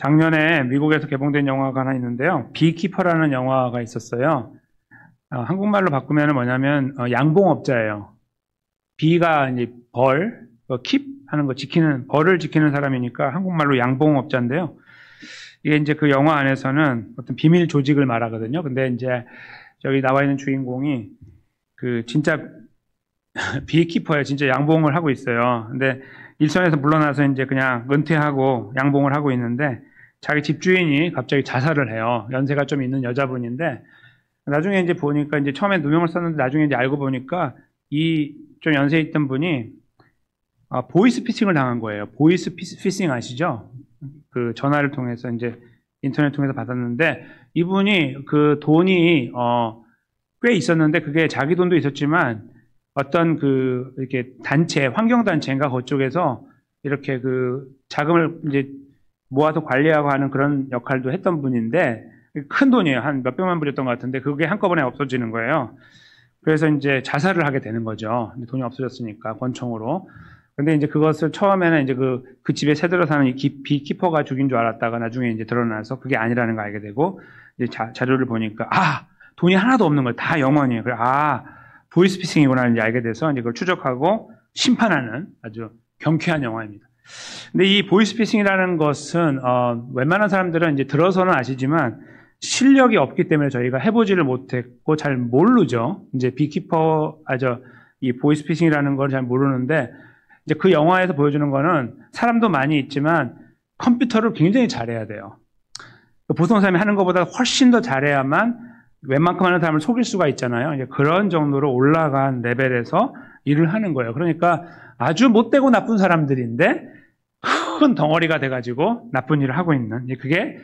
작년에 미국에서 개봉된 영화가 하나 있는데요. 비키퍼라는 영화가 있었어요. 한국말로 바꾸면 뭐냐면 양봉업자예요. 비가 이제 벌, 킵 하는 거 지키는 벌을 지키는 사람이니까 한국말로 양봉업자인데요. 이게 이제 그 영화 안에서는 어떤 비밀 조직을 말하거든요. 근데 이제 저기 나와 있는 주인공이 그 진짜 비키퍼예요. 진짜 양봉을 하고 있어요. 근데 일선에서 물러나서 이제 그냥 은퇴하고 양봉을 하고 있는데 자기 집주인이 갑자기 자살을 해요. 연세가 좀 있는 여자분인데 나중에 이제 보니까 이제 처음에 누명을 썼는데 나중에 이제 알고 보니까 이 좀 연세 있던 분이 보이스 피싱을 당한 거예요. 보이스 피싱 아시죠? 그 전화를 통해서 이제 인터넷 통해서 받았는데 이분이 그 돈이 꽤 있었는데 그게 자기 돈도 있었지만 어떤 그 이렇게 단체 환경단체인가 그쪽에서 이렇게 그 자금을 이제 모아서 관리하고 하는 그런 역할도 했던 분인데 큰 돈이에요. 한 몇백만 불이었던 것 같은데 그게 한꺼번에 없어지는 거예요. 그래서 이제 자살을 하게 되는 거죠. 돈이 없어졌으니까 권총으로. 근데 이제 그것을 처음에는 이제 그 집에 새들어 사는 이 비키퍼가 죽인 줄 알았다가 나중에 이제 드러나서 그게 아니라는 거 알게 되고 이제 자료를 보니까 돈이 하나도 없는 거예요. 다 영원이에요. 그래 보이스피싱이구나 이제 알게 돼서 이제 그걸 추적하고 심판하는 아주 경쾌한 영화입니다. 근데 이 보이스피싱이라는 것은 웬만한 사람들은 이제 들어서는 아시지만 실력이 없기 때문에 저희가 해보지를 못했고 잘 모르죠. 이제 이 보이스피싱이라는 걸 잘 모르는데 이제 그 영화에서 보여주는 거는 사람도 많이 있지만 컴퓨터를 굉장히 잘해야 돼요. 보통 사람이 하는 것보다 훨씬 더 잘해야만 웬만큼 하는 사람을 속일 수가 있잖아요. 이제 그런 정도로 올라간 레벨에서 일을 하는 거예요. 그러니까 아주 못되고 나쁜 사람들인데 큰 덩어리가 돼가지고 나쁜 일을 하고 있는 그게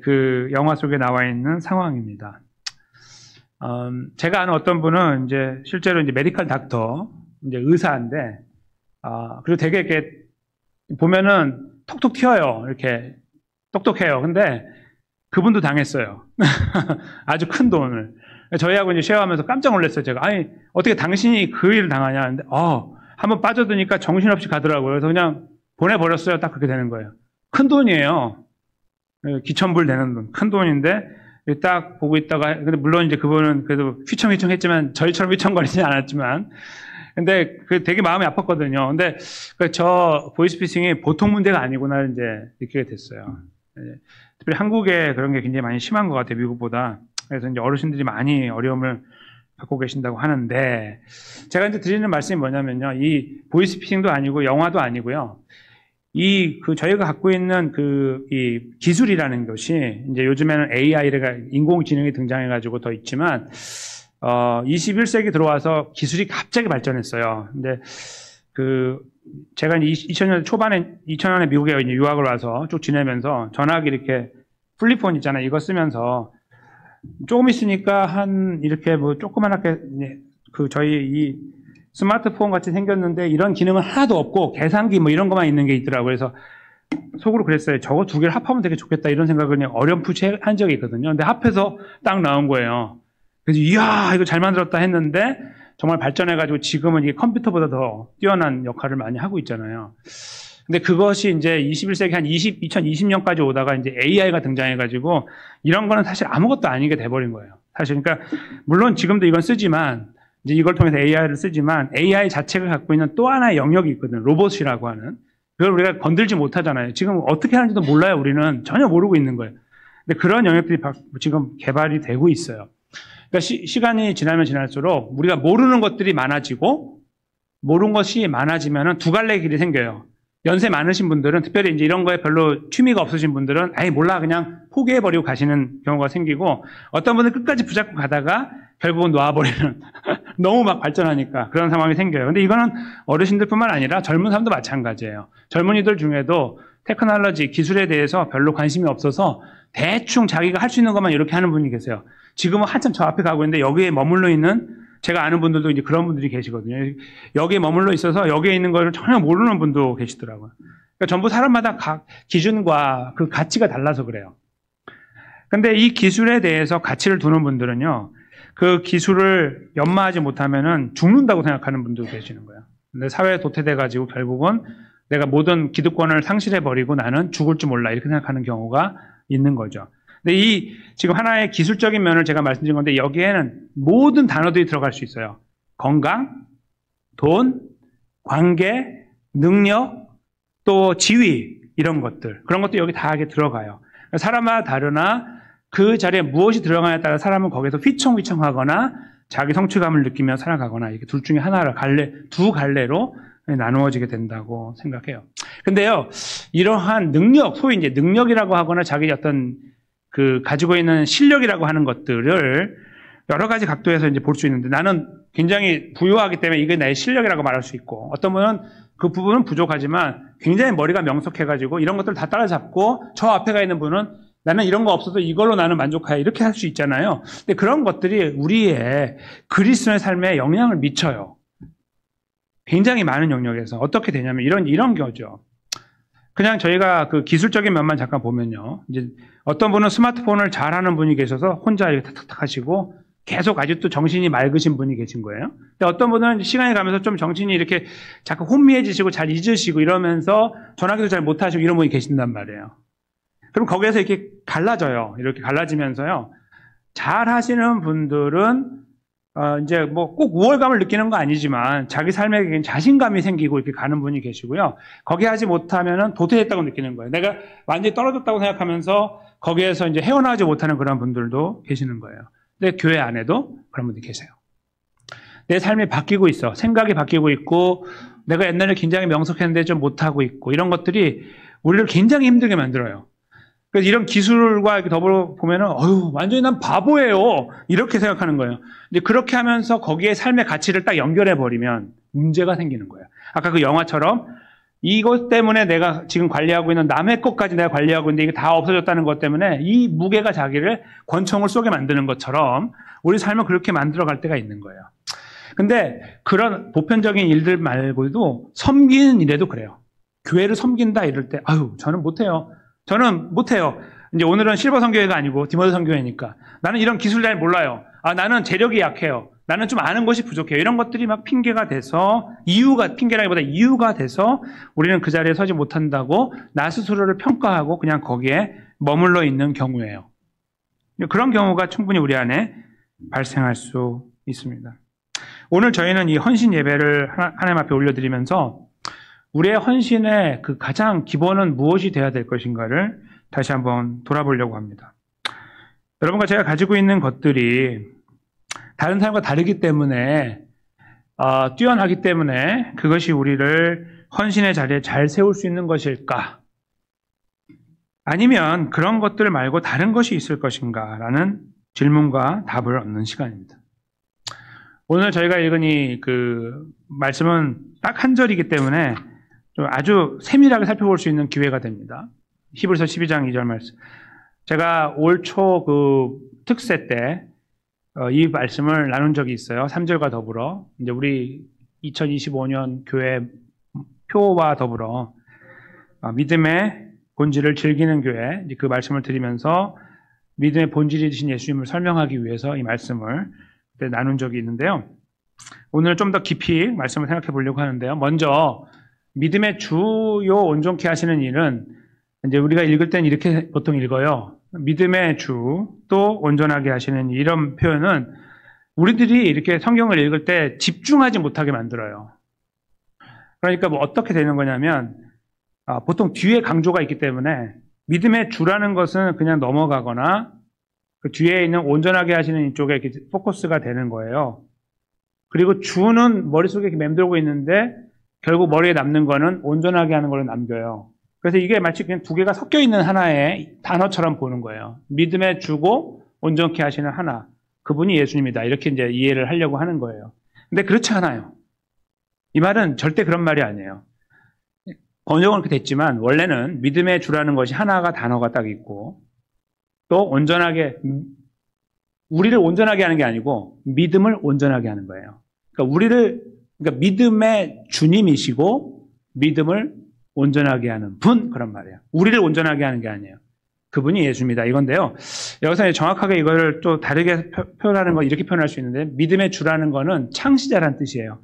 그 영화 속에 나와 있는 상황입니다. 제가 아는 어떤 분은 이제 실제로 이제 메디컬 닥터, 이제 의사인데, 그리고 되게 이렇게 보면은 톡톡 튀어요. 이렇게 똑똑해요. 근데 그분도 당했어요. 아주 큰 돈을. 저희하고 이제 쉐어하면서 깜짝 놀랐어요. 제가 아니 어떻게 당신이 그 일을 당하냐 하는데 한번 빠져드니까 정신없이 가더라고요. 그래서 그냥 보내버렸어요. 딱 그렇게 되는 거예요. 큰 돈이에요. 기천불 되는 돈, 큰 돈인데 딱 보고 있다가 근데 물론 이제 그분은 그래도 휘청휘청했지만 저희처럼 휘청거리지 않았지만 근데 그 되게 마음이 아팠거든요. 근데 저 보이스피싱이 보통 문제가 아니구나 이제 느끼게 됐어요. 특별히 한국에 그런 게 굉장히 많이 심한 것 같아요. 미국보다. 그래서 이제 어르신들이 많이 어려움을 갖고 계신다고 하는데 제가 이제 드리는 말씀이 뭐냐면요. 이 보이스피싱도 아니고 영화도 아니고요. 저희가 갖고 있는 이 기술이라는 것이, 이제 요즘에는 AI가 인공지능이 등장해가지고 더 있지만, 21세기 들어와서 기술이 갑자기 발전했어요. 근데 제가 이제 2000년에 미국에 이제 유학을 와서 쭉 지내면서 전화기 이렇게 플립폰 있잖아요. 이거 쓰면서 조금 있으니까 이렇게 뭐 조그만하게 저희 스마트폰 같이 생겼는데 이런 기능은 하나도 없고 계산기 뭐 이런 것만 있는 게 있더라고요. 그래서 속으로 그랬어요. 저거 두 개를 합하면 되게 좋겠다 이런 생각을 그냥 어렴풋이 한 적이 있거든요. 근데 합해서 딱 나온 거예요. 그래서 이야 이거 잘 만들었다 했는데 정말 발전해가지고 지금은 이게 컴퓨터보다 더 뛰어난 역할을 많이 하고 있잖아요. 근데 그것이 이제 21세기 2020년까지 오다가 이제 AI가 등장해가지고 이런 거는 사실 아무것도 아니게 돼버린 거예요. 사실 그러니까 물론 지금도 이건 쓰지만 이제 이걸 통해서 AI를 쓰지만 AI 자체가 갖고 있는 또 하나의 영역이 있거든요. 로봇이라고 하는. 그걸 우리가 건들지 못하잖아요. 지금 어떻게 하는지도 몰라요. 우리는 전혀 모르고 있는 거예요. 근데 그런 영역들이 지금 개발이 되고 있어요. 그러니까 시간이 지나면 지날수록 우리가 모르는 것들이 많아지고 모르는 것이 많아지면은 두 갈래 길이 생겨요. 연세 많으신 분들은 특별히 이제 이런 거에 별로 취미가 없으신 분들은 아예 몰라 그냥 포기해버리고 가시는 경우가 생기고 어떤 분은 끝까지 붙잡고 가다가 결국은 놓아버리는 너무 막 발전하니까 그런 상황이 생겨요. 근데 이거는 어르신들뿐만 아니라 젊은 사람도 마찬가지예요. 젊은이들 중에도 테크놀로지 기술에 대해서 별로 관심이 없어서 대충 자기가 할 수 있는 것만 이렇게 하는 분이 계세요. 지금은 한참 저 앞에 가고 있는데 여기에 머물러 있는 제가 아는 분들도 이제 그런 분들이 계시거든요. 여기에 머물러 있어서 여기에 있는 걸 전혀 모르는 분도 계시더라고요. 그러니까 전부 사람마다 각 기준과 그 가치가 달라서 그래요. 근데 이 기술에 대해서 가치를 두는 분들은요, 그 기술을 연마하지 못하면은 죽는다고 생각하는 분도 계시는 거예요. 근데 사회에 도태돼가지고 결국은 내가 모든 기득권을 상실해버리고 나는 죽을 줄 몰라 이렇게 생각하는 경우가 있는 거죠. 근데 이 지금 하나의 기술적인 면을 제가 말씀드린 건데 여기에는 모든 단어들이 들어갈 수 있어요. 건강, 돈, 관계, 능력, 또 지위 이런 것들 그런 것도 여기 다 들어가요. 사람마다 다르나 그 자리에 무엇이 들어가냐에 따라 사람은 거기서 휘청휘청하거나 자기 성취감을 느끼며 살아가거나 이렇게 둘 중에 하나를 두 갈래로 나누어지게 된다고 생각해요. 근데요, 이러한 능력, 소위 이제 능력이라고 하거나 자기 어떤 그 가지고 있는 실력이라고 하는 것들을 여러 가지 각도에서 이제 볼 수 있는데 나는 굉장히 부유하기 때문에 이게 나의 실력이라고 말할 수 있고 어떤 분은 그 부분은 부족하지만 굉장히 머리가 명석해가지고 이런 것들을 다 따라잡고 저 앞에 가 있는 분은 나는 이런 거 없어도 이걸로 나는 만족해 이렇게 할 수 있잖아요. 근데 그런 것들이 우리의 그리스도의 삶에 영향을 미쳐요. 굉장히 많은 영역에서 어떻게 되냐면 이런 거죠. 그냥 저희가 그 기술적인 면만 잠깐 보면요. 이제 어떤 분은 스마트폰을 잘하는 분이 계셔서 혼자 이렇게 탁탁탁 하시고 계속 아직도 정신이 맑으신 분이 계신 거예요. 근데 어떤 분은 시간이 가면서 좀 정신이 이렇게 자꾸 혼미해지시고 잘 잊으시고 이러면서 전화기도 잘 못하시고 이런 분이 계신단 말이에요. 그럼 거기에서 이렇게 갈라져요. 이렇게 갈라지면서요. 잘 하시는 분들은 이제 뭐 꼭 우월감을 느끼는 거 아니지만 자기 삶에 자신감이 생기고 이렇게 가는 분이 계시고요. 거기 하지 못하면은 도태됐다고 느끼는 거예요. 내가 완전히 떨어졌다고 생각하면서 거기에서 이제 헤어나오지 못하는 그런 분들도 계시는 거예요. 근데 교회 안에도 그런 분들이 계세요. 내 삶이 바뀌고 있어. 생각이 바뀌고 있고 내가 옛날에 굉장히 명석했는데 좀 못하고 있고 이런 것들이 우리를 굉장히 힘들게 만들어요. 그래서 이런 기술과 더불어 보면은 완전히 난 바보예요. 이렇게 생각하는 거예요. 근데 그렇게 하면서 거기에 삶의 가치를 딱 연결해 버리면 문제가 생기는 거예요. 아까 그 영화처럼 이것 때문에 내가 지금 관리하고 있는 남의 것까지 내가 관리하고 있는데 이게 다 없어졌다는 것 때문에 이 무게가 자기를 권총을 쏘게 만드는 것처럼 우리 삶을 그렇게 만들어 갈 때가 있는 거예요. 근데 그런 보편적인 일들 말고도 섬기는 일에도 그래요. 교회를 섬긴다 이럴 때 저는 못해요. 이제 오늘은 실버 선교회가 아니고 디모데 선교회니까. 나는 이런 기술 잘 몰라요. 나는 재력이 약해요. 나는 좀 아는 것이 부족해요. 이런 것들이 막 핑계가 돼서 핑계라기보다 이유가 돼서 우리는 그 자리에 서지 못한다고 나 스스로를 평가하고 그냥 거기에 머물러 있는 경우예요. 그런 경우가 충분히 우리 안에 발생할 수 있습니다. 오늘 저희는 이 헌신 예배를 하나님 앞에 올려드리면서 우리의 헌신의 그 가장 기본은 무엇이 돼야 될 것인가를 다시 한번 돌아보려고 합니다. 여러분과 제가 가지고 있는 것들이 다른 사람과 다르기 때문에 뛰어나기 때문에 그것이 우리를 헌신의 자리에 잘 세울 수 있는 것일까? 아니면 그런 것들 말고 다른 것이 있을 것인가? 라는 질문과 답을 얻는 시간입니다. 오늘 저희가 읽은 이 그 말씀은 딱 한 절이기 때문에 좀 아주 세밀하게 살펴볼 수 있는 기회가 됩니다. 히브리서 12장 2절 말씀. 제가 올 초 그 특세 때 이 말씀을 나눈 적이 있어요. 3절과 더불어. 이제 우리 2025년 교회 표와 더불어 믿음의 본질을 즐기는 교회 이제 그 말씀을 드리면서 믿음의 본질이 되신 예수님을 설명하기 위해서 이 말씀을 그때 나눈 적이 있는데요. 오늘 좀 더 깊이 말씀을 생각해 보려고 하는데요. 먼저 믿음의 주요 온전케 하시는 일은 이제 우리가 읽을 땐 이렇게 보통 읽어요. 믿음의 주 또 온전하게 하시는 이런 표현은 우리들이 이렇게 성경을 읽을 때 집중하지 못하게 만들어요. 그러니까 뭐 어떻게 되는 거냐면 보통 뒤에 강조가 있기 때문에 믿음의 주라는 것은 그냥 넘어가거나 그 뒤에 있는 온전하게 하시는 이쪽에 이렇게 포커스가 되는 거예요. 그리고 주는 머릿속에 이렇게 맴돌고 있는데 결국 머리에 남는 거는 온전하게 하는 걸로 남겨요. 그래서 이게 마치 그냥 두 개가 섞여 있는 하나의 단어처럼 보는 거예요. 믿음의 주고 온전케 하시는 하나. 그분이 예수님이다. 이렇게 이제 이해를 하려고 하는 거예요. 근데 그렇지 않아요. 이 말은 절대 그런 말이 아니에요. 번역은 그렇게 됐지만 원래는 믿음의 주라는 것이 하나가 단어가 딱 있고 또 온전하게 우리를 온전하게 하는 게 아니고 믿음을 온전하게 하는 거예요. 그러니까 믿음의 주님이시고 믿음을 온전하게 하는 분 그런 말이에요. 우리를 온전하게 하는 게 아니에요. 그분이 예수입니다. 이건데요. 여기서 정확하게 이거를 또 다르게 표현하는 거 이렇게 표현할 수 있는데 믿음의 주라는 거는 창시자란 뜻이에요.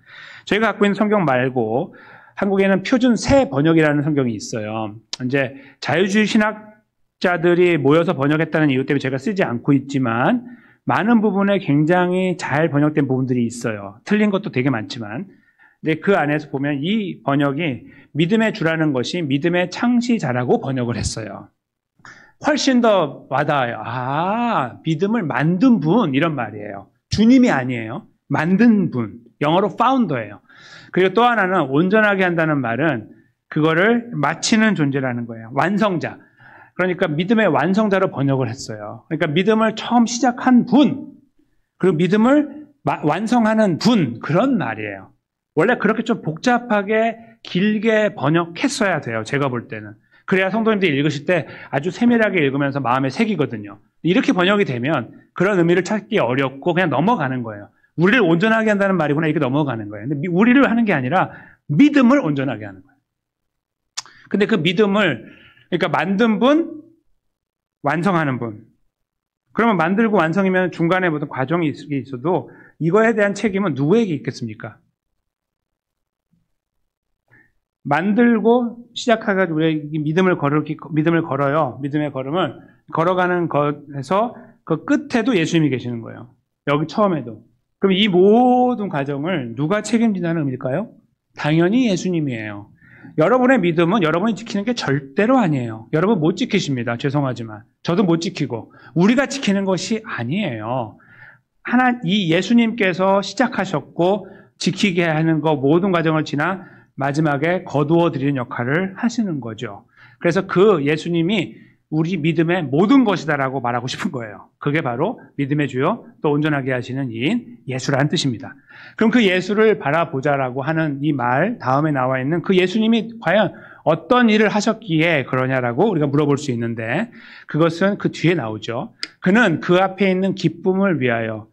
저희가 갖고 있는 성경 말고 한국에는 표준 새 번역이라는 성경이 있어요. 이제 자유주의 신학자들이 모여서 번역했다는 이유 때문에 제가 쓰지 않고 있지만 많은 부분에 굉장히 잘 번역된 부분들이 있어요. 틀린 것도 되게 많지만. 근데 그 안에서 보면 이 번역이 믿음의 주라는 것이 믿음의 창시자라고 번역을 했어요. 훨씬 더 와닿아요. 아, 믿음을 만든 분, 이런 말이에요. 주님이 아니에요. 만든 분. 영어로 founder예요. 그리고 또 하나는 온전하게 한다는 말은 그거를 마치는 존재라는 거예요. 완성자. 그러니까 믿음의 완성자로 번역을 했어요. 그러니까 믿음을 처음 시작한 분, 그리고 믿음을 완성하는 분, 그런 말이에요. 원래 그렇게 좀 복잡하게 길게 번역했어야 돼요. 제가 볼 때는. 그래야 성도님들이 읽으실 때 아주 세밀하게 읽으면서 마음에 새기거든요. 이렇게 번역이 되면 그런 의미를 찾기 어렵고 그냥 넘어가는 거예요. 우리를 온전하게 한다는 말이구나, 이렇게 넘어가는 거예요. 근데 우리를 하는 게 아니라 믿음을 온전하게 하는 거예요. 근데 그 믿음을, 그러니까 만든 분, 완성하는 분. 그러면 만들고 완성이면 중간에 무슨 과정이 있어도 이거에 대한 책임은 누구에게 있겠습니까? 만들고 시작해가지고 우리가 믿음을 걸어요. 믿음의 걸음을 걸어가는 것에서 그 끝에도 예수님이 계시는 거예요. 여기 처음에도. 그럼 이 모든 과정을 누가 책임진다는 의미일까요? 당연히 예수님이에요. 여러분의 믿음은 여러분이 지키는 게 절대로 아니에요. 여러분 못 지키십니다. 죄송하지만. 저도 못 지키고. 우리가 지키는 것이 아니에요. 이 예수님께서 시작하셨고 지키게 하는 거 모든 과정을 지나 마지막에 거두어 드리는 역할을 하시는 거죠. 그래서 그 예수님이 우리 믿음의 모든 것이다라고 말하고 싶은 거예요. 그게 바로 믿음의 주요 또 온전하게 하시는 이인 예수라는 뜻입니다. 그럼 그 예수를 바라보자라고 하는 이 말 다음에 나와 있는 그 예수님이 과연 어떤 일을 하셨기에 그러냐라고 우리가 물어볼 수 있는데 그것은 그 뒤에 나오죠. 그는 그 앞에 있는 기쁨을 위하여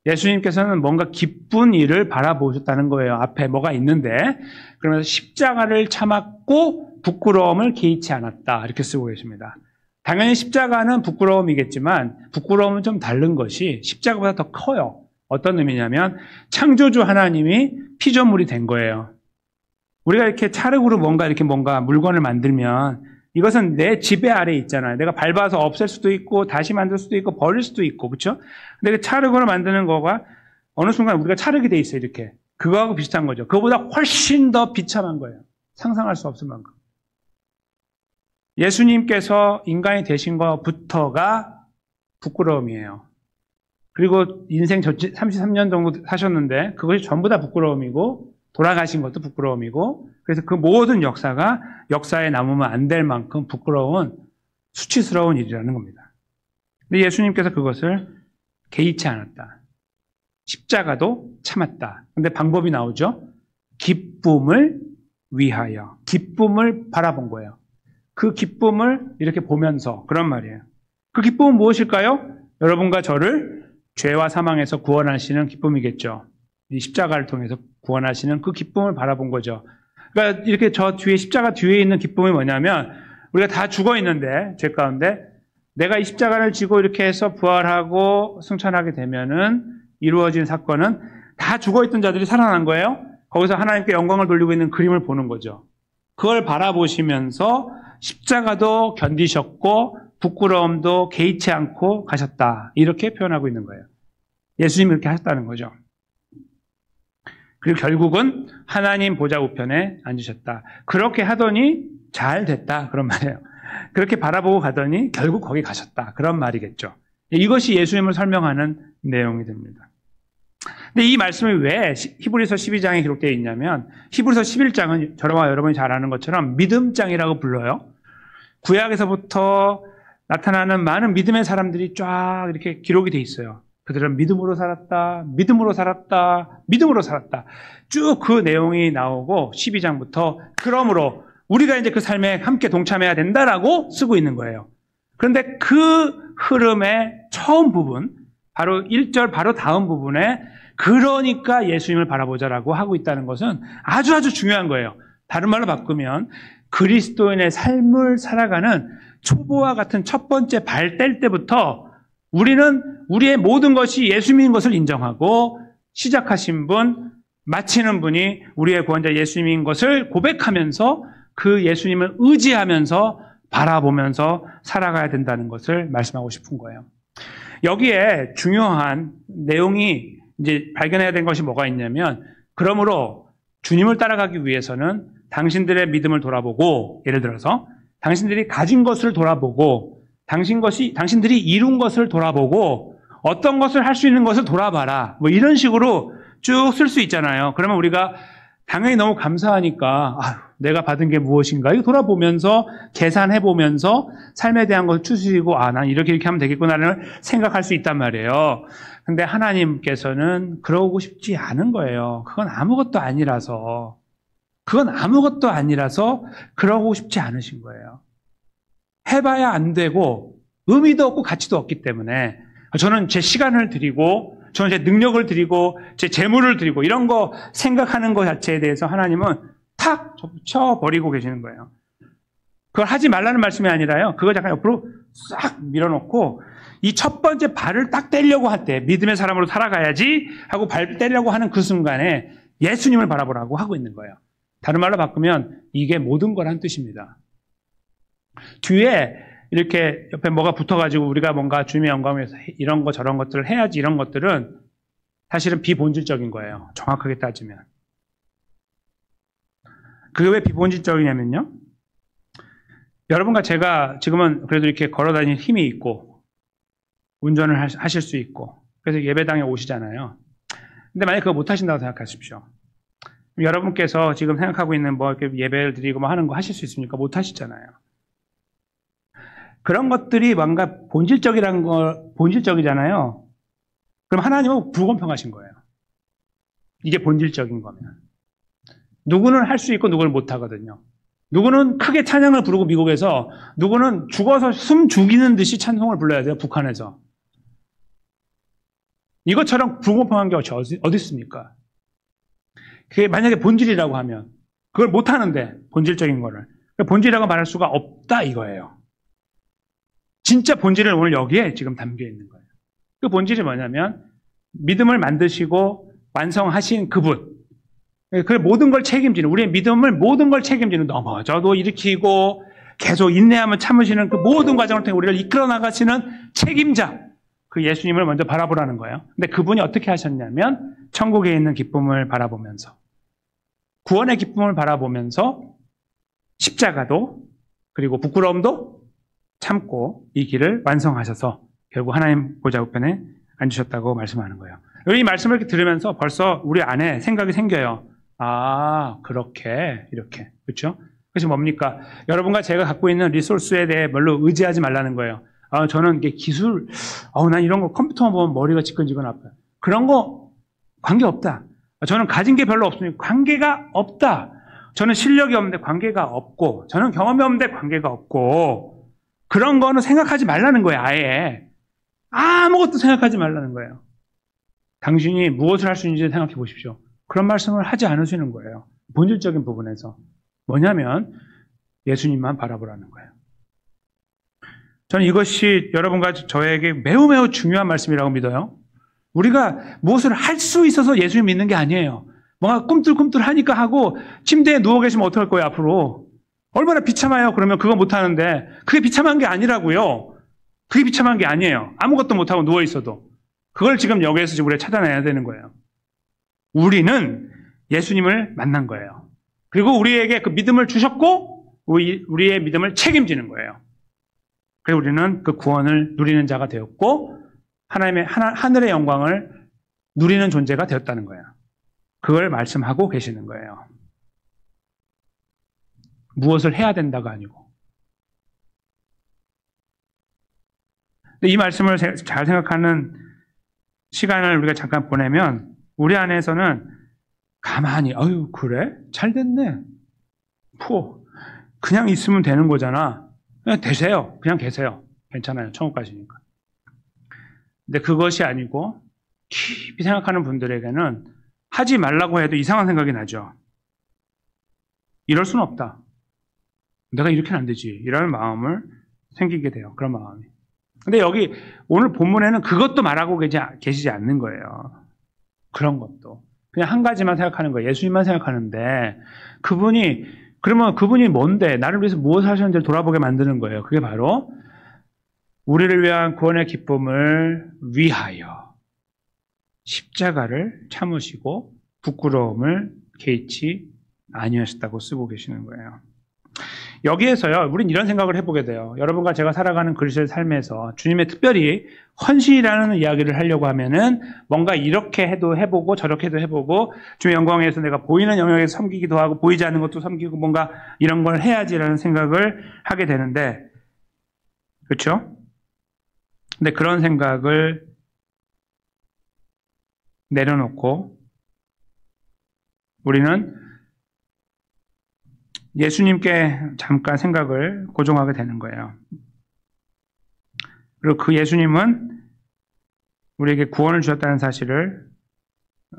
예수님께서는 뭔가 기쁜 일을 바라보셨다는 거예요. 앞에 뭐가 있는데 그러면서 십자가를 참았고 부끄러움을 개의치 않았다 이렇게 쓰고 계십니다. 당연히 십자가는 부끄러움이겠지만 부끄러움은 좀 다른 것이 십자가보다 더 커요. 어떤 의미냐면 창조주 하나님이 피조물이 된 거예요. 우리가 이렇게 찰흙으로 뭔가 물건을 만들면 이것은 내 지배 아래에 있잖아요. 내가 밟아서 없앨 수도 있고 다시 만들 수도 있고 버릴 수도 있고 그렇죠? 근데 그 찰흙으로 만드는 거가 어느 순간 우리가 찰흙이 돼 있어요. 이렇게. 그거하고 비슷한 거죠. 그거보다 훨씬 더 비참한 거예요. 상상할 수 없을 만큼. 예수님께서 인간이 되신 것부터가 부끄러움이에요. 그리고 인생 33년 정도 사셨는데 그것이 전부 다 부끄러움이고 돌아가신 것도 부끄러움이고 그래서 그 모든 역사가 역사에 남으면 안 될 만큼 부끄러운 수치스러운 일이라는 겁니다. 근데 예수님께서 그것을 개의치 않았다. 십자가도 참았다. 근데 방법이 나오죠. 기쁨을 위하여. 기쁨을 바라본 거예요. 그 기쁨을 이렇게 보면서 그런 말이에요. 그 기쁨은 무엇일까요? 여러분과 저를 죄와 사망에서 구원하시는 기쁨이겠죠. 이 십자가를 통해서 구원하시는 그 기쁨을 바라본 거죠. 그러니까 이렇게 저 뒤에 십자가 뒤에 있는 기쁨이 뭐냐면 우리가 다 죽어 있는데 죄 가운데 내가 이 십자가를 지고 이렇게 해서 부활하고 승천하게 되면은 이루어진 사건은 다 죽어 있던 자들이 살아난 거예요. 거기서 하나님께 영광을 돌리고 있는 그림을 보는 거죠. 그걸 바라보시면서 십자가도 견디셨고 부끄러움도 개의치 않고 가셨다. 이렇게 표현하고 있는 거예요. 예수님이 이렇게 하셨다는 거죠. 그리고 결국은 하나님 보좌 우편에 앉으셨다. 그렇게 하더니 잘 됐다. 그런 말이에요. 그렇게 바라보고 가더니 결국 거기 가셨다. 그런 말이겠죠. 이것이 예수님을 설명하는 내용이 됩니다. 근데 이 말씀이 왜 히브리서 12장에 기록되어 있냐면 히브리서 11장은 저와 여러분이 잘 아는 것처럼 믿음장이라고 불러요. 구약에서부터 나타나는 많은 믿음의 사람들이 쫙 이렇게 기록이 돼 있어요. 그들은 믿음으로 살았다, 믿음으로 살았다, 믿음으로 살았다. 쭉 그 내용이 나오고 12장부터 그러므로 우리가 이제 그 삶에 함께 동참해야 된다라고 쓰고 있는 거예요. 그런데 그 흐름의 처음 부분, 바로 1절 바로 다음 부분에 그러니까 예수님을 바라보자라고 하고 있다는 것은 아주 중요한 거예요. 다른 말로 바꾸면 그리스도인의 삶을 살아가는 초보와 같은 첫 번째 발 뗄 때부터 우리는 우리의 모든 것이 예수님인 것을 인정하고 시작하신 분, 마치는 분이 우리의 구원자 예수님인 것을 고백하면서 그 예수님을 의지하면서 바라보면서 살아가야 된다는 것을 말씀하고 싶은 거예요. 여기에 중요한 내용이 이제 발견해야 된 것이 뭐가 있냐면, 그러므로 주님을 따라가기 위해서는 당신들의 믿음을 돌아보고, 예를 들어서 당신들이 가진 것을 돌아보고, 당신들이 이룬 것을 돌아보고, 어떤 것을 할 수 있는 것을 돌아봐라. 뭐 이런 식으로 쭉 쓸 수 있잖아요. 그러면 우리가 당연히 너무 감사하니까 내가 받은 게 무엇인가 이거 돌아보면서 계산해보면서 삶에 대한 것을 추스리고 난 이렇게 하면 되겠구나를 생각할 수 있단 말이에요. 근데 하나님께서는 그러고 싶지 않은 거예요. 그건 아무것도 아니라서 그러고 싶지 않으신 거예요. 해봐야 안 되고 의미도 없고 가치도 없기 때문에 저는 제 시간을 드리고 저는 제 능력을 드리고 제 재물을 드리고 이런 거 생각하는 것 자체에 대해서 하나님은 탁 접쳐버리고 계시는 거예요. 그걸 하지 말라는 말씀이 아니라요. 그거 잠깐 옆으로 싹 밀어놓고 이 첫 번째 발을 딱 떼려고 할 때 믿음의 사람으로 살아가야지 하고 발 떼려고 하는 그 순간에 예수님을 바라보라고 하고 있는 거예요. 다른 말로 바꾸면 이게 모든 거란 뜻입니다. 뒤에 이렇게 옆에 뭐가 붙어가지고 우리가 뭔가 주님의 영광을 위해서 이런 거 저런 것들을 해야지 이런 것들은 사실은 비본질적인 거예요. 정확하게 따지면. 그게 왜 비본질적이냐면요. 여러분과 제가 지금은 그래도 이렇게 걸어다니는 힘이 있고 운전을 하실 수 있고 그래서 예배당에 오시잖아요. 근데 만약에 그거 못 하신다고 생각하십시오. 여러분께서 지금 생각하고 있는 뭐 이렇게 예배를 드리고 뭐 하는 거 하실 수 있습니까? 못 하시잖아요. 그런 것들이 뭔가 본질적이잖아요. 그럼 하나님은 불공평하신 거예요. 이게 본질적인 거면. 누구는 할 수 있고 누구는 못 하거든요. 누구는 크게 찬양을 부르고 미국에서 누구는 죽어서 숨 죽이는 듯이 찬송을 불러야 돼요. 북한에서. 이것처럼 불공평한 게 어디 있습니까? 그게 만약에 본질이라고 하면 그걸 못 하는데 본질적인 거를. 본질이라고 말할 수가 없다 이거예요. 진짜 본질은 오늘 여기에 지금 담겨 있는 거예요. 그 본질이 뭐냐면 믿음을 만드시고 완성하신 그분. 그 모든 걸 책임지는 우리의 믿음을 모든 걸 책임지는 넘어져도 일으키고 계속 인내하면 참으시는 그 모든 과정을 통해 우리를 이끌어 나가시는 책임자. 그 예수님을 먼저 바라보라는 거예요. 근데 그분이 어떻게 하셨냐면 천국에 있는 기쁨을 바라보면서 구원의 기쁨을 바라보면서 십자가도 그리고 부끄러움도 참고 이 길을 완성하셔서 결국 하나님 보좌 우편에 앉으셨다고 말씀하는 거예요. 이 말씀을 이렇게 들으면서 벌써 우리 안에 생각이 생겨요. 그렇게 이렇게 그렇죠? 그것이 뭡니까? 여러분과 제가 갖고 있는 리소스에 대해 별로 의지하지 말라는 거예요. 저는 이게 기술, 난 이런 거 컴퓨터만 보면 머리가 지끈지끈 아파요. 그런 거 관계없다. 저는 가진 게 별로 없으니 관계가 없다. 저는 실력이 없는데 관계가 없고, 저는 경험이 없는데 관계가 없고, 그런 거는 생각하지 말라는 거예요, 아예. 아무것도 생각하지 말라는 거예요. 당신이 무엇을 할 수 있는지 생각해 보십시오. 그런 말씀을 하지 않으시는 거예요. 본질적인 부분에서. 뭐냐면 예수님만 바라보라는 거예요. 저는 이것이 여러분과 저에게 매우 매우 중요한 말씀이라고 믿어요. 우리가 무엇을 할 수 있어서 예수님 믿는 게 아니에요. 뭔가 꿈틀꿈틀 하니까 하고 침대에 누워 계시면 어떡할 거예요, 앞으로. 얼마나 비참해요. 그러면 그거 못하는데 그게 비참한 게 아니라고요. 그게 비참한 게 아니에요. 아무것도 못하고 누워 있어도. 그걸 지금 여기에서 지금 우리가 찾아내야 되는 거예요. 우리는 예수님을 만난 거예요. 그리고 우리에게 그 믿음을 주셨고 우리의 믿음을 책임지는 거예요. 그래서 우리는 그 구원을 누리는 자가 되었고 하늘의 영광을 누리는 존재가 되었다는 거예요. 그걸 말씀하고 계시는 거예요. 무엇을 해야 된다가 아니고. 근데 이 말씀을 잘 생각하는 시간을 우리가 잠깐 보내면 우리 안에서는 가만히 그래? 잘 됐네. 그냥 있으면 되는 거잖아. 그냥 되세요. 그냥 계세요. 괜찮아요. 천국 가시니까. 근데 그것이 아니고 깊이 생각하는 분들에게는 하지 말라고 해도 이상한 생각이 나죠. 이럴 수는 없다. 내가 이렇게는 안 되지. 이라는 마음을 생기게 돼요. 그런 마음이. 근데 여기 오늘 본문에는 그것도 말하고 계시지 않는 거예요. 그런 것도. 그냥 한 가지만 생각하는 거예요. 예수님만 생각하는데 그러면 그분이 뭔데? 나를 위해서 무엇을 하셨는지를 돌아보게 만드는 거예요. 그게 바로 우리를 위한 구원의 기쁨을 위하여 십자가를 참으시고 부끄러움을 개의치 아니하셨다고 쓰고 계시는 거예요. 여기에서요, 우린 이런 생각을 해보게 돼요. 여러분과 제가 살아가는 그리스도의 삶에서 주님의 특별히 헌신이라는 이야기를 하려고 하면은 뭔가 이렇게 해도 해보고 저렇게 해도 해보고 주의 영광에서 내가 보이는 영역에서 섬기기도 하고 보이지 않는 것도 섬기고 뭔가 이런 걸 해야지라는 생각을 하게 되는데, 그렇죠? 근데 그런 생각을 내려놓고 우리는 예수님께 잠깐 생각을 고정하게 되는 거예요. 그리고 그 예수님은 우리에게 구원을 주셨다는 사실을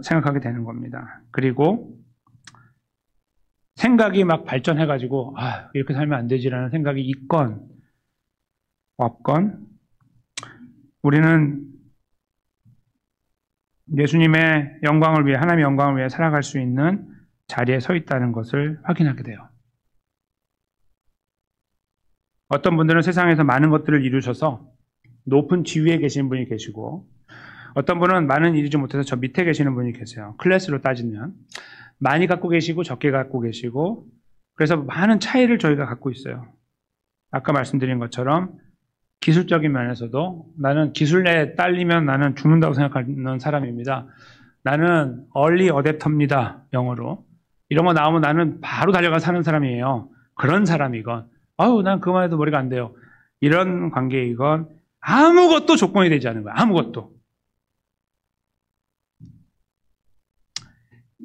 생각하게 되는 겁니다. 그리고 생각이 막 발전해가지고 이렇게 살면 안 되지라는 생각이 있건 없건 우리는 예수님의 영광을 위해, 하나님의 영광을 위해 살아갈 수 있는 자리에 서 있다는 것을 확인하게 돼요. 어떤 분들은 세상에서 많은 것들을 이루셔서 높은 지위에 계시는 분이 계시고, 어떤 분은 많은 이루지 못해서 저 밑에 계시는 분이 계세요. 클래스로 따지면 많이 갖고 계시고 적게 갖고 계시고, 그래서 많은 차이를 저희가 갖고 있어요. 아까 말씀드린 것처럼 기술적인 면에서도 나는 기술에 딸리면 나는 죽는다고 생각하는 사람입니다. 나는 early adapter입니다. 영어로. 이런 거 나오면 나는 바로 달려가 사는 사람이에요. 그런 사람이건 난 그만 해도 머리가 안 돼요. 이런 관계이건 아무것도 조건이 되지 않은 거야. 아무것도.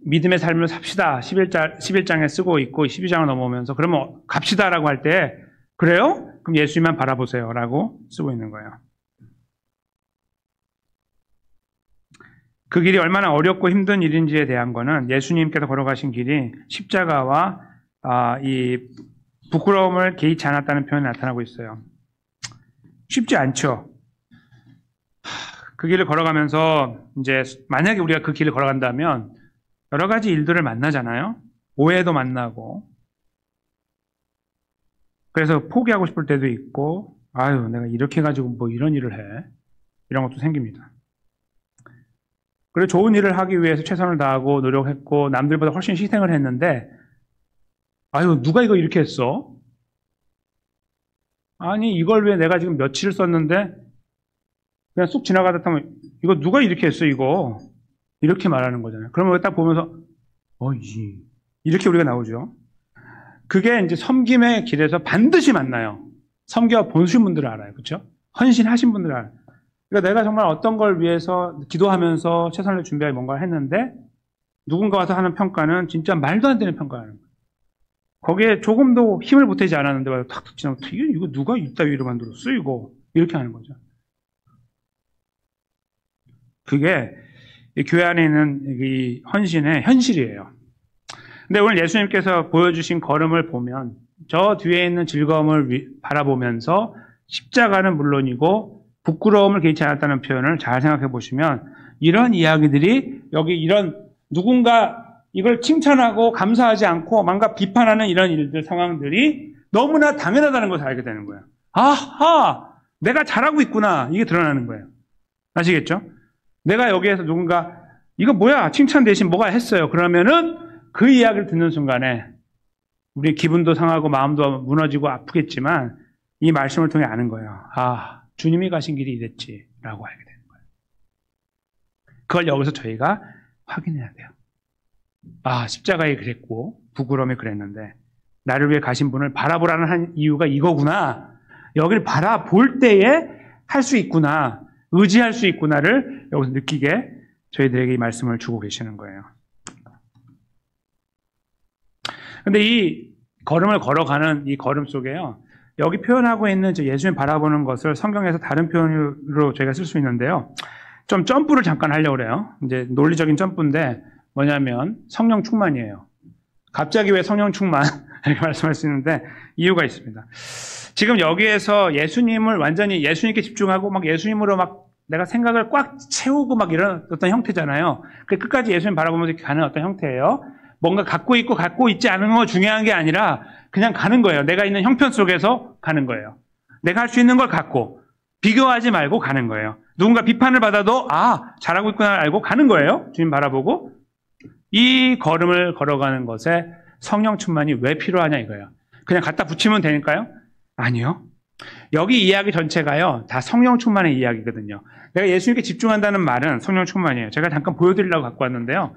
믿음의 삶을 삽시다. 11장에 쓰고 있고 12장을 넘어오면서 그러면 갑시다라고 할 때 그래요? 그럼 예수님만 바라보세요 라고 쓰고 있는 거예요. 그 길이 얼마나 어렵고 힘든 일인지에 대한 거는 예수님께서 걸어가신 길이 십자가와 이 부끄러움을 개의치 않았다는 표현이 나타나고 있어요. 쉽지 않죠. 그 길을 걸어가면서 이제 만약에 우리가 그 길을 걸어간다면 여러 가지 일들을 만나잖아요. 오해도 만나고. 그래서 포기하고 싶을 때도 있고, 내가 이렇게 해가지고 뭐 이런 일을 해. 이런 것도 생깁니다. 그리고 좋은 일을 하기 위해서 최선을 다하고 노력했고 남들보다 훨씬 희생을 했는데 누가 이거 이렇게 했어? 아니 이걸 왜 내가 지금 며칠을 썼는데 그냥 쑥 지나가다 하면 이거 누가 이렇게 했어 이거? 이렇게 말하는 거잖아요. 그러면 딱 보면서 이렇게 우리가 나오죠. 그게 이제 섬김의 길에서 반드시 만나요. 섬겨 보신 분들은 알아요. 그렇죠? 헌신하신 분들은 알아요. 그러니까 내가 정말 어떤 걸 위해서 기도하면서 최선을 준비하고 뭔가를 했는데 누군가 와서 하는 평가는 진짜 말도 안 되는 평가하는 거예요. 거기에 조금도 힘을 보태지 않았는데 탁 지나고 이거 누가 이따위로 만들었어 이거 이렇게 하는 거죠. 그게 교회 안에 있는 이 헌신의 현실이에요. 근데 오늘 예수님께서 보여주신 걸음을 보면 저 뒤에 있는 즐거움을 바라보면서 십자가는 물론이고 부끄러움을 개의치 않았다는 표현을 잘 생각해 보시면 이런 이야기들이 여기 이런 누군가 이걸 칭찬하고 감사하지 않고 뭔가 비판하는 이런 일들 상황들이 너무나 당연하다는 것을 알게 되는 거예요. 아하! 내가 잘하고 있구나. 이게 드러나는 거예요. 아시겠죠? 내가 여기에서 누군가 이거 뭐야? 칭찬 대신 뭐가 했어요. 그러면은 그 이야기를 듣는 순간에 우리 기분도 상하고 마음도 무너지고 아프겠지만 이 말씀을 통해 아는 거예요. 주님이 가신 길이 이랬지라고 알게 되는 거예요. 그걸 여기서 저희가 확인해야 돼요. 십자가에 그랬고 부끄러움에 그랬는데 나를 위해 가신 분을 바라보라는 한 이유가 이거구나. 여기를 바라볼 때에 할 수 있구나. 의지할 수 있구나를 여기서 느끼게 저희들에게 이 말씀을 주고 계시는 거예요. 근데 이 걸음을 걸어가는 이 걸음 속에요. 여기 표현하고 있는 예수님 바라보는 것을 성경에서 다른 표현으로 저희가 쓸 수 있는데요. 좀 점프를 잠깐 하려고 그래요. 이제 논리적인 점프인데 뭐냐면 성령 충만이에요. 갑자기 왜 성령 충만? 이렇게 말씀할 수 있는데 이유가 있습니다. 지금 여기에서 예수님을 완전히 예수님께 집중하고 막 예수님으로 막 내가 생각을 꽉 채우고 막 이런 어떤 형태잖아요. 그 끝까지 예수님 바라보면서 이렇게 가는 어떤 형태예요. 뭔가 갖고 있고 갖고 있지 않은 거 중요한 게 아니라 그냥 가는 거예요. 내가 있는 형편 속에서 가는 거예요. 내가 할 수 있는 걸 갖고 비교하지 말고 가는 거예요. 누군가 비판을 받아도 잘하고 있구나 알고 가는 거예요. 주님 바라보고. 이 걸음을 걸어가는 것에 성령 충만이 왜 필요하냐 이거예요. 그냥 갖다 붙이면 되니까요? 아니요. 여기 이야기 전체가요, 다 성령 충만의 이야기거든요. 내가 예수님께 집중한다는 말은 성령 충만이에요. 제가 잠깐 보여드리려고 갖고 왔는데요.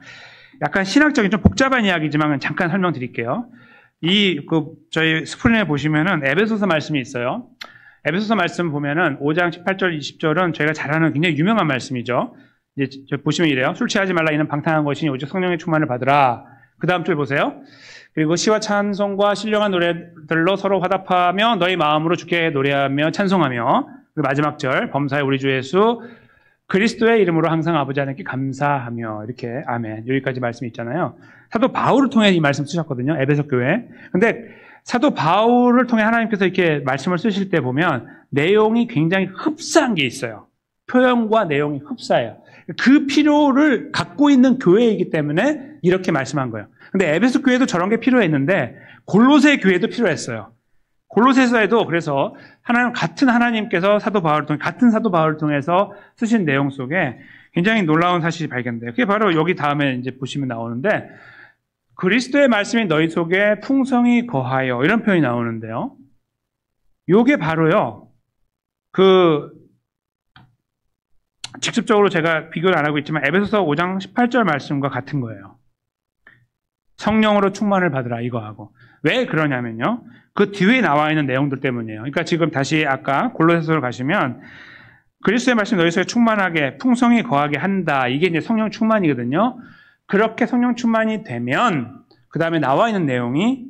약간 신학적인 좀 복잡한 이야기지만 잠깐 설명드릴게요. 저희 스크린에 보시면은 에베소서 말씀이 있어요. 에베소서 말씀 보면은 5장 18절, 20절은 저희가 잘 아는 굉장히 유명한 말씀이죠. 이제 보시면 이래요. 술 취하지 말라 이는 방탕한 것이니 오직 성령의 충만을 받으라. 그 다음 줄 보세요. 그리고 시와 찬송과 신령한 노래들로 서로 화답하며 너희 마음으로 주께 노래하며 찬송하며, 그리고 마지막 절 범사의 우리 주 예수 그리스도의 이름으로 항상 아버지 하나님께 감사하며, 이렇게 아멘. 여기까지 말씀이 있잖아요. 사도 바울을 통해 이 말씀 쓰셨거든요. 에베소 교회. 근데 사도 바울을 통해 하나님께서 이렇게 말씀을 쓰실 때 보면 내용이 굉장히 흡사한 게 있어요. 표현과 내용이 흡사해요. 그 필요를 갖고 있는 교회이기 때문에 이렇게 말씀한 거예요. 근데 에베소 교회도 저런 게 필요했는데 골로새 교회도 필요했어요. 골로새서에도 그래서 같은 하나님께서 같은 사도 바울을 통해서 쓰신 내용 속에 굉장히 놀라운 사실이 발견돼요. 그게 바로 여기 다음에 이제 보시면 나오는데, 그리스도의 말씀이 너희 속에 풍성히 거하여, 이런 표현이 나오는데요. 요게 바로요, 직접적으로 제가 비교를 안 하고 있지만 에베소서 5장 18절 말씀과 같은 거예요. 성령으로 충만을 받으라, 이거하고. 왜 그러냐면요, 그 뒤에 나와 있는 내용들 때문이에요. 그러니까 지금 다시 아까 골로새서로 가시면 그리스도의 말씀 너희 속에 충만하게 풍성히 거하게 한다, 이게 이제 성령 충만이거든요. 그렇게 성령 충만이 되면 그 다음에 나와 있는 내용이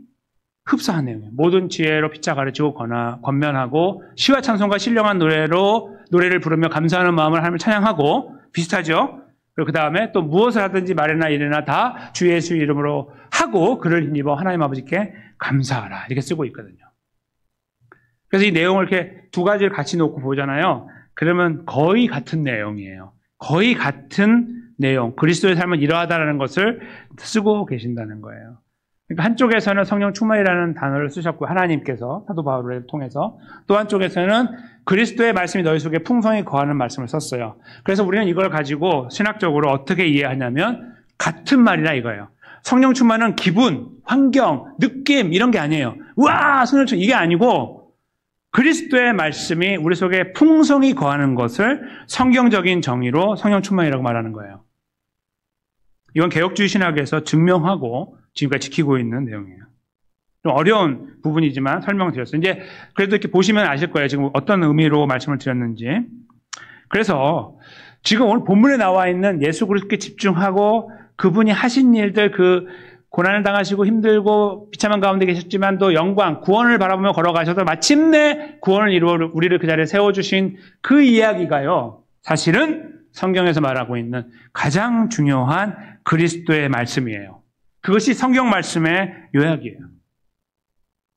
흡사한 내용이에요. 모든 지혜로 피차 가르치고 권면하고 시와 찬송과 신령한 노래를 부르며 감사하는 마음을 하나님을 찬양하고, 비슷하죠? 그리고 그 다음에 또 무엇을 하든지 말이나 이래나 다 주 예수 이름으로 하고 그를 힘입어 하나님 아버지께 감사하라, 이렇게 쓰고 있거든요. 그래서 이 내용을 이렇게 두 가지를 같이 놓고 보잖아요. 그러면 거의 같은 내용이에요. 거의 같은 내용, 그리스도의 삶은 이러하다라는 것을 쓰고 계신다는 거예요. 그러니까 한쪽에서는 성령 충만이라는 단어를 쓰셨고, 하나님께서 사도 바울을 통해서, 또 한쪽에서는 그리스도의 말씀이 너희 속에 풍성히 거하는 말씀을 썼어요. 그래서 우리는 이걸 가지고 신학적으로 어떻게 이해하냐면 같은 말이라 이거예요. 성령 충만은 기분, 환경, 느낌 이런 게 아니에요. 우와, 성령 충만, 이게 아니고 그리스도의 말씀이 우리 속에 풍성히 거하는 것을 성경적인 정의로 성령 충만이라고 말하는 거예요. 이건 개혁주의 신학에서 증명하고 지금까지 지키고 있는 내용이에요. 좀 어려운 부분이지만 설명드렸어요. 이제 그래도 이렇게 보시면 아실 거예요. 지금 어떤 의미로 말씀을 드렸는지. 그래서 지금 오늘 본문에 나와 있는 예수 그리스도께 집중하고 그분이 하신 일들, 그 고난을 당하시고 힘들고 비참한 가운데 계셨지만 또 영광, 구원을 바라보며 걸어가셔서 마침내 구원을 이루어 우리를 그 자리에 세워주신 그 이야기가요, 사실은 성경에서 말하고 있는 가장 중요한 그리스도의 말씀이에요. 그것이 성경 말씀의 요약이에요.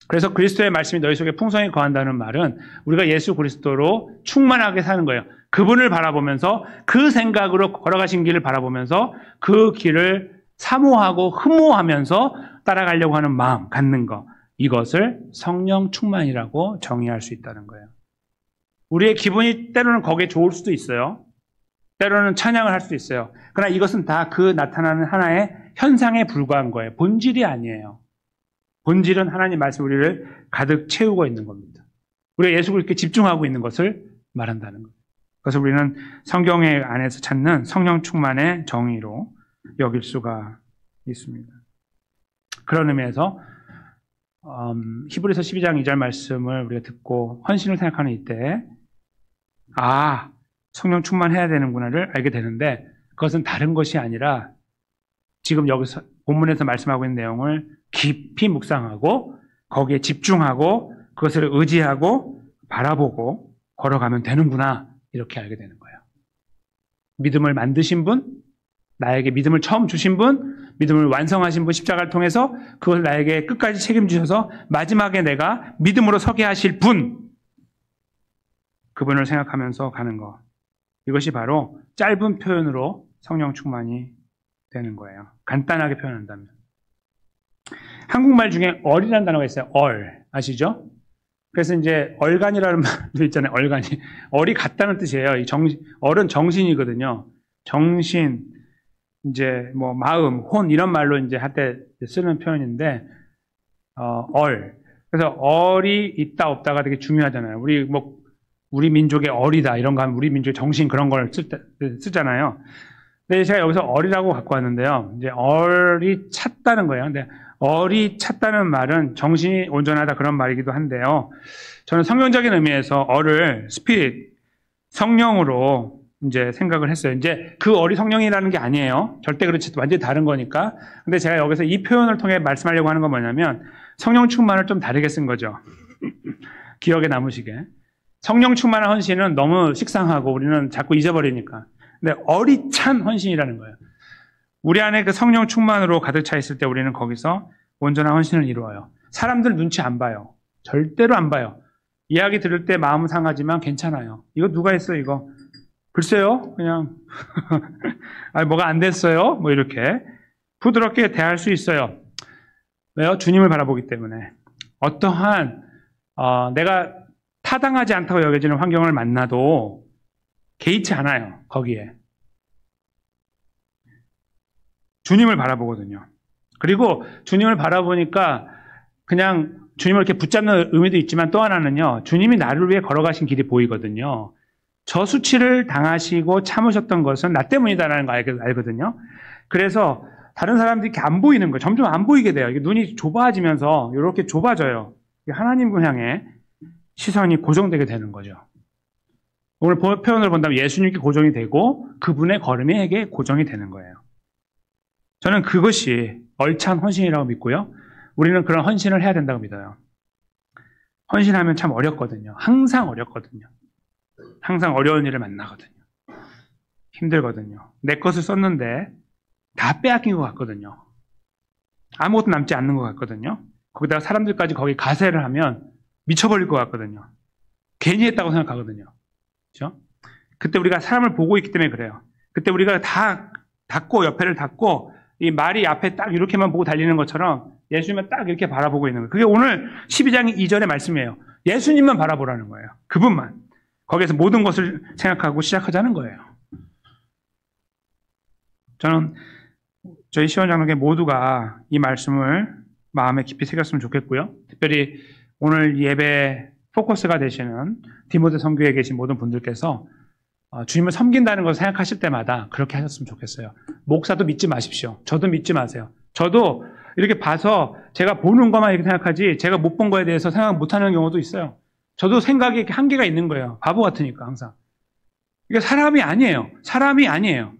그래서 그리스도의 말씀이 너희 속에 풍성히 거한다는 말은 우리가 예수 그리스도로 충만하게 사는 거예요. 그분을 바라보면서, 그 생각으로 걸어가신 길을 바라보면서 그 길을 사모하고 흠모하면서 따라가려고 하는 마음 갖는 것, 이것을 성령 충만이라고 정의할 수 있다는 거예요. 우리의 기분이 때로는 거기에 좋을 수도 있어요. 때로는 찬양을 할 수도 있어요. 그러나 이것은 다 그 나타나는 하나의 현상에 불과한 거예요. 본질이 아니에요. 본질은 하나님 말씀 우리를 가득 채우고 있는 겁니다. 우리가 예수 그리스도에 집중하고 있는 것을 말한다는 거예요. 그래서 우리는 성경의 안에서 찾는 성령 충만의 정의로 여길 수가 있습니다. 그런 의미에서 히브리서 12장 2절 말씀을 우리가 듣고 헌신을 생각하는 이때, 성령 충만해야 되는구나를 알게 되는데, 그것은 다른 것이 아니라 지금 여기서 본문에서 말씀하고 있는 내용을 깊이 묵상하고 거기에 집중하고 그것을 의지하고 바라보고 걸어가면 되는구나, 이렇게 알게 되는 거예요. 믿음을 만드신 분, 나에게 믿음을 처음 주신 분, 믿음을 완성하신 분, 십자가를 통해서 그걸 나에게 끝까지 책임지셔서 마지막에 내가 믿음으로 서게 하실 분, 그분을 생각하면서 가는 것. 이것이 바로 짧은 표현으로 성령 충만이 되는 거예요. 간단하게 표현한다면. 한국말 중에 얼이라는 단어가 있어요. 얼. 아시죠? 그래서 이제 얼간이라는 말도 있잖아요. 얼간이. 얼이 같다는 뜻이에요. 얼은 정신이거든요. 정신, 이제 뭐 마음, 혼 이런 말로 이제 할 때 쓰는 표현인데 얼. 그래서 얼이 있다 없다가 되게 중요하잖아요. 우리 민족의 얼이다 이런 거 하면 우리 민족의 정신 그런 걸 쓰잖아요. 근데 제가 여기서 얼이라고 갖고 왔는데요. 이제 얼이 찼다는 거예요. 근데 얼이 찼다는 말은 정신이 온전하다 그런 말이기도 한데요. 저는 성경적인 의미에서 얼을 스피릿, 성령으로 이제 생각을 했어요. 이제 그 얼이 성령이라는 게 아니에요. 절대 그렇지, 완전히 다른 거니까. 근데 제가 여기서 이 표현을 통해 말씀하려고 하는 건 뭐냐면 성령 충만을 좀 다르게 쓴 거죠. 기억에 남으시게. 성령 충만한 헌신은 너무 식상하고 우리는 자꾸 잊어버리니까. 근데 얼이 찬 헌신이라는 거예요. 우리 안에 그 성령 충만으로 가득 차 있을 때 우리는 거기서 온전한 헌신을 이루어요. 사람들 눈치 안 봐요. 절대로 안 봐요. 이야기 들을 때 마음은 상하지만 괜찮아요. 이거 누가 했어 이거? 글쎄요. 그냥 뭐가 안 됐어요. 뭐 이렇게 부드럽게 대할 수 있어요. 왜요? 주님을 바라보기 때문에. 어떠한 내가 타당하지 않다고 여겨지는 환경을 만나도 개의치 않아요. 거기에. 주님을 바라보거든요. 그리고 주님을 바라보니까 그냥 주님을 이렇게 붙잡는 의미도 있지만 또 하나는요. 주님이 나를 위해 걸어가신 길이 보이거든요. 저 수치를 당하시고 참으셨던 것은 나 때문이다라는 거 알거든요. 그래서 다른 사람들이 이렇게 안 보이는 거예요. 점점 안 보이게 돼요. 눈이 좁아지면서 이렇게 좁아져요. 하나님을 향해 시선이 고정되게 되는 거죠. 오늘 표현을 본다면 예수님께 고정이 되고 그분의 걸음에게 고정이 되는 거예요. 저는 그것이 얼찬 헌신이라고 믿고요. 우리는 그런 헌신을 해야 된다고 믿어요. 헌신하면 참 어렵거든요. 항상 어렵거든요. 항상 어려운 일을 만나거든요. 힘들거든요. 내 것을 썼는데 다 빼앗긴 것 같거든요. 아무것도 남지 않는 것 같거든요. 거기다가 사람들까지 거기 가세를 하면 미쳐버릴 것 같거든요. 괜히 했다고 생각하거든요. 그렇죠? 그때 우리가 사람을 보고 있기 때문에 그래요. 그때 우리가 다 닫고 옆에를 닫고 이 말이 앞에 딱 이렇게만 보고 달리는 것처럼 예수님을 딱 이렇게 바라보고 있는 거예요. 그게 오늘 12장 2절의 말씀이에요. 예수님만 바라보라는 거예요. 그분만. 거기에서 모든 것을 생각하고 시작하자는 거예요. 저는 저희 시원장로회 모두가 이 말씀을 마음에 깊이 새겼으면 좋겠고요. 특별히 오늘 예배 포커스가 되시는 디모데 선교에 계신 모든 분들께서 주님을 섬긴다는 것을 생각하실 때마다 그렇게 하셨으면 좋겠어요. 목사도 믿지 마십시오. 저도 믿지 마세요. 저도 이렇게 봐서 제가 보는 것만 이렇게 생각하지 제가 못 본 거에 대해서 생각 못하는 경우도 있어요. 저도 생각이 이렇게 한계가 있는 거예요. 바보 같으니까 항상. 이게 사람이 아니에요. 사람이 아니에요.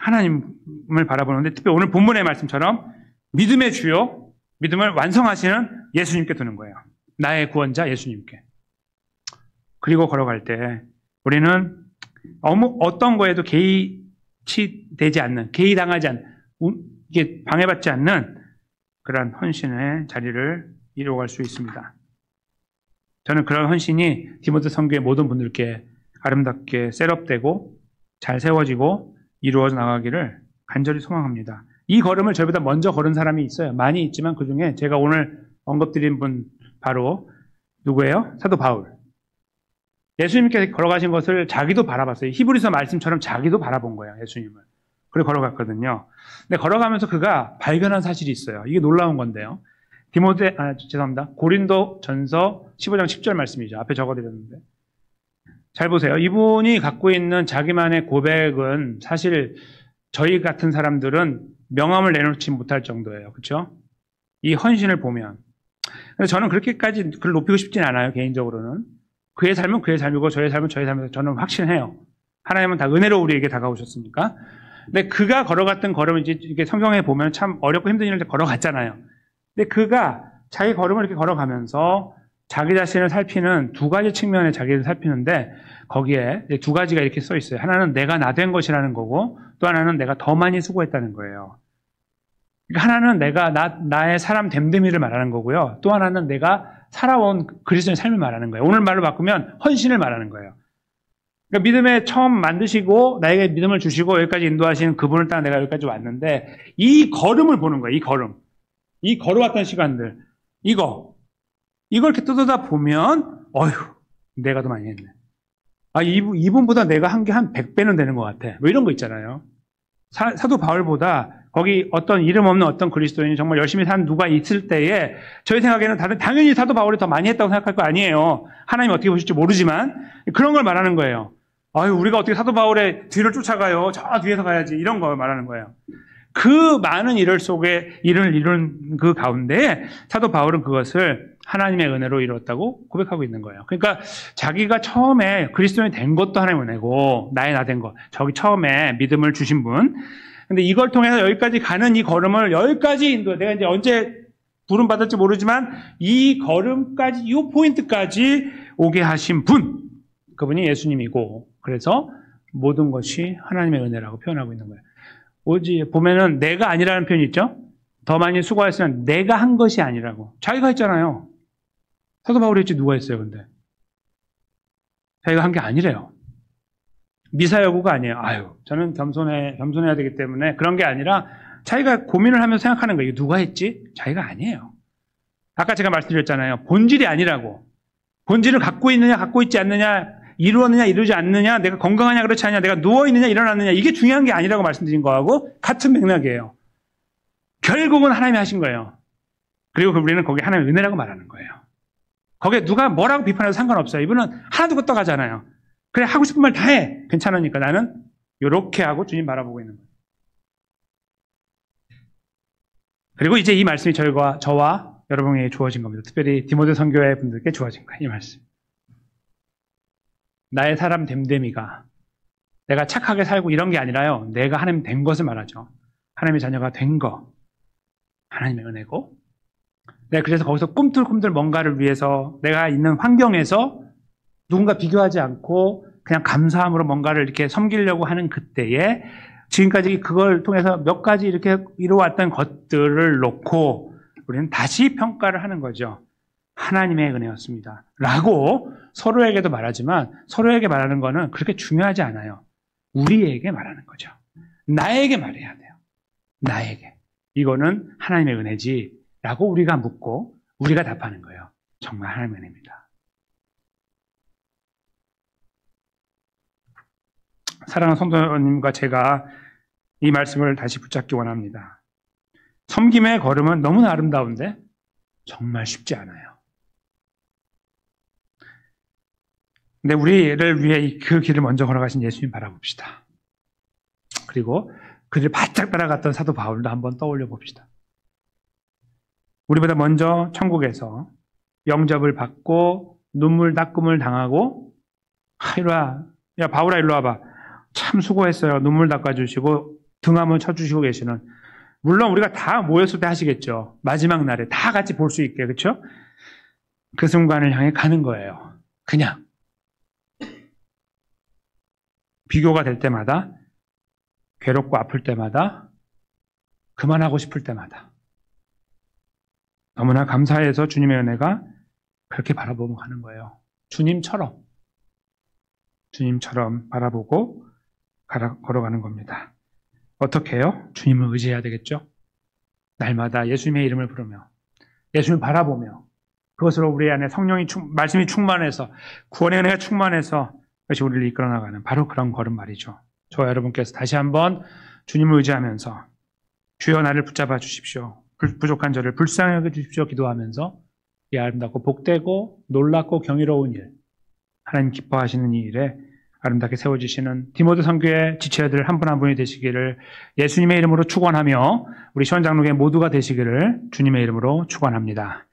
하나님을 바라보는데 특히 오늘 본문의 말씀처럼 믿음의 주요, 믿음을 완성하시는 예수님께 두는 거예요. 나의 구원자 예수님께. 그리고 걸어갈 때 우리는 어떤 거에도 개의치되지 않는, 개의당하지 않는, 이게 방해받지 않는 그런 헌신의 자리를 이루어갈 수 있습니다. 저는 그런 헌신이 디모데 선교의 모든 분들께 아름답게 셋업되고 잘 세워지고 이루어져 나가기를 간절히 소망합니다. 이 걸음을 저희보다 먼저 걸은 사람이 있어요. 많이 있지만 그 중에 제가 오늘 언급드린 분 바로 누구예요? 사도 바울. 예수님께서 걸어가신 것을 자기도 바라봤어요. 히브리서 말씀처럼 자기도 바라본 거예요. 예수님을. 그리고 걸어갔거든요. 근데 걸어가면서 그가 발견한 사실이 있어요. 이게 놀라운 건데요. 죄송합니다. 고린도 전서 15장 10절 말씀이죠. 앞에 적어드렸는데. 잘 보세요. 이분이 갖고 있는 자기만의 고백은 사실 저희 같은 사람들은 명함을 내놓지 못할 정도예요. 그렇죠? 이 헌신을 보면. 근데 저는 그렇게까지 그를 높이고 싶진 않아요. 개인적으로는. 그의 삶은 그의 삶이고 저의 삶은 저의 삶에서 저는 확신해요. 하나님은 다 은혜로 우리에게 다가오셨으니까. 근데 그가 걸어갔던 걸음을 이게 성경에 보면 참 어렵고 힘든 일을 걸어갔잖아요. 근데 그가 자기 걸음을 이렇게 걸어가면서 자기 자신을 살피는 두 가지 측면의 자기를 살피는데 거기에 두 가지가 이렇게 써 있어요. 하나는 내가 나 된 것이라는 거고 또 하나는 내가 더 많이 수고했다는 거예요. 그러니까 하나는 내가 나의 사람 됨됨이를 말하는 거고요. 또 하나는 내가 살아온 그리스도의 삶을 말하는 거예요. 오늘 말로 바꾸면 헌신을 말하는 거예요. 그러니까 믿음에 처음 만드시고 나에게 믿음을 주시고 여기까지 인도하시는 그분을 따라 내가 여기까지 왔는데 이 걸음을 보는 거예요. 이 걸음. 이 걸어왔던 시간들. 이걸 이렇게 뜯어다 보면 어휴 내가 더 많이 했네. 아 이분보다 내가 한 게 한 100배는 되는 것 같아. 뭐 이런 거 있잖아요. 사도 바울보다 거기 어떤 이름 없는 어떤 그리스도인이 정말 열심히 산 누가 있을 때에 저희 생각에는 당연히 사도 바울이 더 많이 했다고 생각할 거 아니에요. 하나님 어떻게 보실지 모르지만 그런 걸 말하는 거예요. 아유 우리가 어떻게 사도 바울의 뒤를 쫓아가요. 저 뒤에서 가야지. 이런 걸 말하는 거예요. 그 많은 일을 속에 일을 이룬 그 가운데 사도 바울은 그것을 하나님의 은혜로 이루었다고 고백하고 있는 거예요. 그러니까 자기가 처음에 그리스도인이 된 것도 하나님의 은혜고 나의 나 된 것. 저기 처음에 믿음을 주신 분. 근데 이걸 통해서 여기까지 가는 이 걸음을 여기까지 인도. 내가 이제 언제 부름 받을지 모르지만 이 걸음까지 이 포인트까지 오게 하신 분. 그분이 예수님이고 그래서 모든 것이 하나님의 은혜라고 표현하고 있는 거예요. 오지 보면은 내가 아니라는 표현이 있죠. 더 많이 수고했으면 내가 한 것이 아니라고. 자기가 했잖아요. 사도 바울이 했지 누가 했어요 근데. 자기가 한 게 아니래요. 미사여구가 아니에요. 아유 저는 겸손해야 되기 때문에 그런 게 아니라 자기가 고민을 하면서 생각하는 거예요. 이거 누가 했지? 자기가 아니에요. 아까 제가 말씀드렸잖아요. 본질이 아니라고. 본질을 갖고 있느냐 갖고 있지 않느냐 이루었느냐 이루지 않느냐 내가 건강하냐 그렇지 않냐 내가 누워있느냐 일어났느냐 이게 중요한 게 아니라고 말씀드린 거하고 같은 맥락이에요. 결국은 하나님이 하신 거예요. 그리고 우리는 거기에 하나님의 은혜라고 말하는 거예요. 거기에 누가 뭐라고 비판해도 상관없어요. 이분은 하나도 끄떡 하잖아요. 그래 하고 싶은 말 다 해. 괜찮으니까 나는 이렇게 하고 주님 바라보고 있는 거예요. 그리고 이제 이 말씀이 저와 여러분에게 주어진 겁니다. 특별히 디모데 선교회 분들께 주어진 거예요. 이 말씀. 나의 사람 됨됨이가 내가 착하게 살고 이런 게 아니라요. 내가 하나님 된 것을 말하죠. 하나님의 자녀가 된 거. 하나님의 은혜고 내가 그래서 거기서 꿈틀꿈틀 뭔가를 위해서 내가 있는 환경에서 누군가 비교하지 않고 그냥 감사함으로 뭔가를 이렇게 섬기려고 하는 그때에 지금까지 그걸 통해서 몇 가지 이렇게 이루어왔던 것들을 놓고 우리는 다시 평가를 하는 거죠. 하나님의 은혜였습니다. 라고 서로에게도 말하지만 서로에게 말하는 거는 그렇게 중요하지 않아요. 우리에게 말하는 거죠. 나에게 말해야 돼요. 나에게. 이거는 하나님의 은혜지 라고 우리가 묻고 우리가 답하는 거예요. 정말 하나님의 은혜입니다. 사랑하는 성도님과 제가 이 말씀을 다시 붙잡기 원합니다. 섬김의 걸음은 너무나 아름다운데 정말 쉽지 않아요. 근데 우리를 위해 그 길을 먼저 걸어가신 예수님 바라봅시다. 그리고 그를 바짝 따라갔던 사도 바울도 한번 떠올려 봅시다. 우리보다 먼저 천국에서 영접을 받고 눈물 닦음을 당하고 이리와 야 바울아 일로 와봐. 참 수고했어요. 눈물 닦아주시고 등 한번 쳐주시고 계시는 물론 우리가 다 모였을 때 하시겠죠. 마지막 날에 다 같이 볼 수 있게 그렇죠? 그 순간을 향해 가는 거예요. 그냥 비교가 될 때마다 괴롭고 아플 때마다 그만하고 싶을 때마다 너무나 감사해서 주님의 은혜가 그렇게 바라보고 가는 거예요. 주님처럼 바라보고 걸어가는 겁니다. 어떻게 해요? 주님을 의지해야 되겠죠? 날마다 예수님의 이름을 부르며 예수님을 바라보며 그것으로 우리 안에 성령이 말씀이 충만해서 구원의 은혜가 충만해서 그것이 우리를 이끌어 나가는 바로 그런 걸음 말이죠. 저와 여러분께서 다시 한번 주님을 의지하면서 주여 나를 붙잡아 주십시오. 부족한 저를 불쌍히 여겨 주십시오. 기도하면서 이 아름답고 복되고 놀랍고 경이로운 일 하나님 기뻐하시는 이 일에 아름답게 세워주시는 디모데 선교의 지체들 한 분 한 분이 되시기를 예수님의 이름으로 축원하며 우리 시원장로회 모두가 되시기를 주님의 이름으로 축원합니다.